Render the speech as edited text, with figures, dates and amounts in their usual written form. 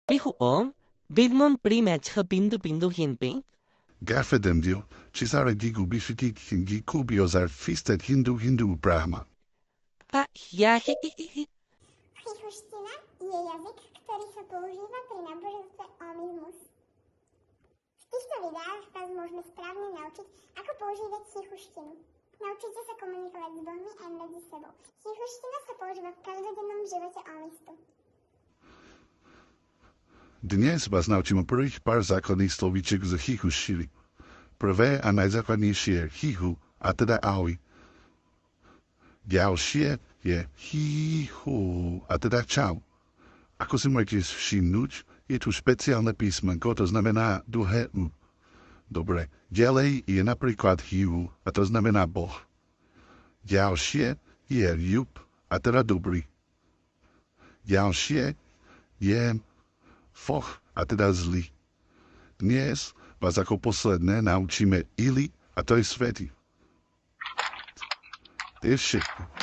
Pihuom, Vidmon primeť pindu hinpi. Gafedem dio, cisare digu bifiti kingi kubiozar fistet hindu brahma. A ja Chichuština je jazyk, ktorý sa používa pri náboženstve omizmus. V týchto videách vás môžeme správne naučiť, ako používať chichuštinu. Naučite sa komunikovať s Bohmi aj medzi sebou. Chichuština sa používa v každodennom živote omistu. Dnes vás naučím o prvých pár základných slovíček z chichuštiny. Prvé a najzákladnejšie je chichu, a teda ahoj. Ďalšie je chichu, a teda čau. Ako si môžete všimnúť, je tu špeciálne písmenko, to znamená dlhé U. Dobre, ďalej je napríklad hiu, a to znamená Boh. Ďalšie je ľub, a teda dobrý. Ďalšie je foch, a teda zlý. Dnes vás ako posledné naučíme ili, a to je svätý. To je všetko.